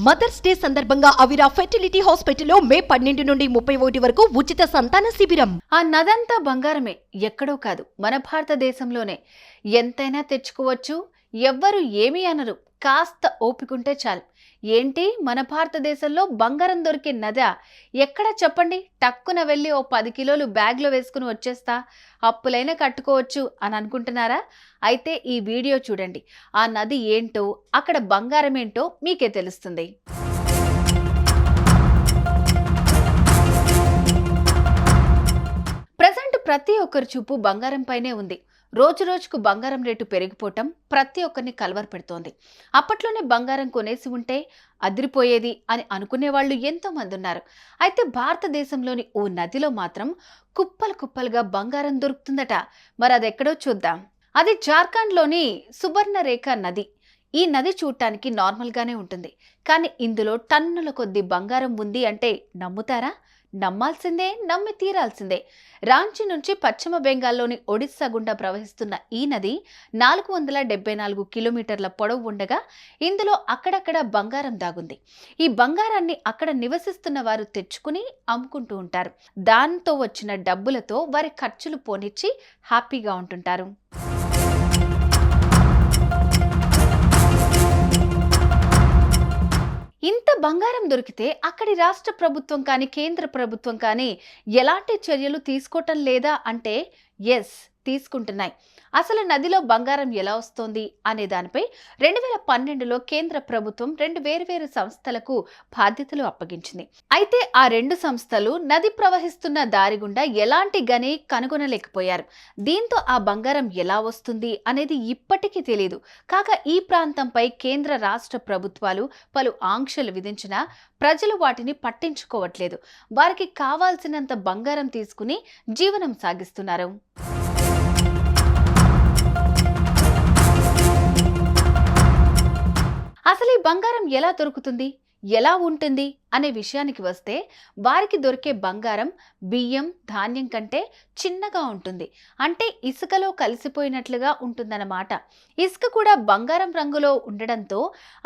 Mothers day సందర్భంగా అవిరా fertility హాస్పిటల్లో మే 12 నుండి 31 వరకు ఉచిత సంతాన శిబిరం. ఆ నదంతా బంగారమే, ఎక్కడో కాదు మన భారతదేశంలోనే. ఎంతైనా తెచ్చుకోవచ్చు, ఎవ్వరు ఏమీ అనరు, కాస్త ఓపికంటే చాలు. ఏంటి మన భారతదేశంలో బంగారం దొరికే నదా? ఎక్కడ చెప్పండి? టక్కున వెళ్ళి ఓ 10 కిలోలు బ్యాగ్లో వేసుకుని వచ్చేస్తా, అప్పులైనా కట్టుకోవచ్చు అని అనుకుంటున్నారా? అయితే ఈ వీడియో చూడండి. ఆ నది ఏంటో, అక్కడ బంగారం ఏంటో మీకే తెలుస్తుంది. ప్రజెంట్ ప్రతి ఒక్కరి చూపు బంగారం పైనే ఉంది. రోజు రోజుకు బంగారం రేటు పెరిగిపోవటం ప్రతి ఒక్కరిని కలవరపెడుతోంది. అప్పట్లోనే బంగారం కొనేసి ఉంటే అదిరిపోయేది అని అనుకునే వాళ్ళు ఎంతో మంది ఉన్నారు. అయితే భారతదేశంలోని ఓ నదిలో మాత్రం కుప్పలు కుప్పలుగా బంగారం దొరుకుతుందట. మరి అది ఎక్కడో చూద్దాం. అది జార్ఖండ్లోని సుబర్ణరేఖ నది. ఈ నది చూడటానికి నార్మల్గానే ఉంటుంది, కానీ ఇందులో టన్నుల కొద్ది బంగారం ఉంది అంటే నమ్ముతారా? నమ్మాల్సిందే, నమ్మి తీరాల్సిందే. రాంచీ నుంచి పశ్చిమ బెంగాల్లోని ఒడిస్సా గుండా ప్రవహిస్తున్న ఈ నది 474 కిలోమీటర్ల పొడవు ఉండగా ఇందులో అక్కడక్కడ బంగారం దాగుంది. ఈ బంగారాన్ని అక్కడ నివసిస్తున్న వారు తెచ్చుకుని అమ్ముకుంటూ ఉంటారు. దాంతో వచ్చిన డబ్బులతో వారి ఖర్చులు పోనిచ్చి హ్యాపీగా ఉంటుంటారు. ఇంత బంగారం దొరికితే అక్కడి రాష్ట్ర ప్రభుత్వం కానీ కేంద్ర ప్రభుత్వం కానీ ఎలాంటి చర్యలు తీసుకోవటం లేదా అంటే ఎస్, తీసుకుంటున్నాయి. అసలు నదిలో బంగారం ఎలా వస్తోంది అనే దానిపై 2012లో కేంద్ర ప్రభుత్వం 2 వేర్వేరు సంస్థలకు బాధ్యతలు అప్పగించింది. అయితే ఆ 2 సంస్థలు నది ప్రవహిస్తున్న దారి గుండా ఎలాంటి గని కనుగొనలేకపోయారు. దీంతో ఆ బంగారం ఎలా వస్తుంది అనేది ఇప్పటికీ తెలియదు. కాగా ఈ ప్రాంతంపై కేంద్ర రాష్ట్ర ప్రభుత్వాలు పలు ఆంక్షలు విధించినా ప్రజలు వాటిని పట్టించుకోవట్లేదు. వారికి కావాల్సినంత బంగారం తీసుకుని జీవనం సాగిస్తున్నారు. అసలు ఈ బంగారం ఎలా దొరుకుతుంది, ఎలా ఉంటుంది అనే విషయానికి వస్తే వారికి దొరికే బంగారం బియ్యం, ధాన్యం కంటే చిన్నగా ఉంటుంది. అంటే ఇసుకలో కలిసిపోయినట్లుగా ఉంటుందన్నమాట. ఇసుక కూడా బంగారం రంగులో ఉండడంతో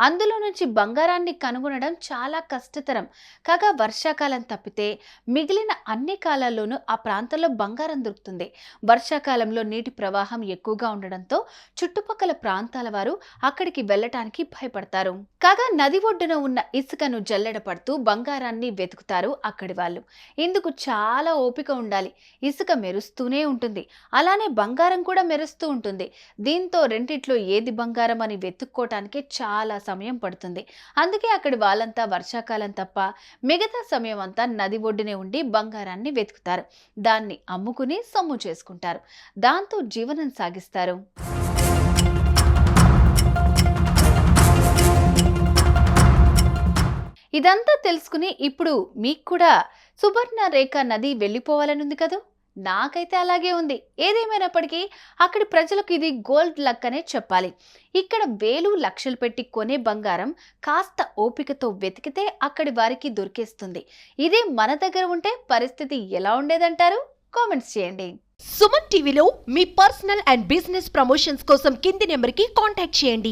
అందులో నుంచి బంగారాన్ని కనుగొనడం చాలా కష్టతరం. కాగా వర్షాకాలం తప్పితే మిగిలిన అన్ని కాలాల్లోనూ ఆ ప్రాంతంలో బంగారం దొరుకుతుంది. వర్షాకాలంలో నీటి ప్రవాహం ఎక్కువగా ఉండడంతో చుట్టుపక్కల ప్రాంతాల వారు అక్కడికి వెళ్ళటానికి భయపడతారు. కాగా నది ఒడ్డున ఉన్న ఇసుకను జల్లెడ పడుతూ బంగారాన్ని వెతుకుతారు అక్కడి వాళ్ళు. ఇందుకు చాలా ఓపిక ఉండాలి. ఇసుక మెరుస్తూనే ఉంటుంది, అలానే బంగారం కూడా మెరుస్తూ ఉంటుంది. దీంతో రెండిట్లో ఏది బంగారం అని వెతుక్కోవటానికి చాలా సమయం పడుతుంది. అందుకే అక్కడి వాళ్ళంతా వర్షాకాలం తప్ప మిగతా సమయం అంతా నది ఒడ్డునే ఉండి బంగారాన్ని వెతుకుతారు. దాన్ని అమ్ముకుని సొమ్ము చేసుకుంటారు. దాంతో జీవనం సాగిస్తారు. ఇదంతా తెలుసుకుని ఇప్పుడు మీకు కూడా సుబర్ణరేఖ నది వెళ్ళిపోవాలనుంది కదా? నాకైతే అలాగే ఉంది. ఏదేమైనప్పటికీ అక్కడి ప్రజలకు ఇది గోల్డ్ లక్ అనే చెప్పాలి. ఇక్కడ వేలు లక్షలు పెట్టి కొనే బంగారం కాస్త ఓపికతో వెతికితే అక్కడి వారికి దొరికేస్తుంది. ఇదే మన దగ్గర ఉంటే పరిస్థితి ఎలా ఉండేదంటారు? కామెంట్స్ చేయండి. సుమన్ టీవీలో మీ పర్సనల్ అండ్ బిజినెస్ ప్రమోషన్స్ కోసం కింది నెంబర్కి కాంటాక్ట్ చేయండి.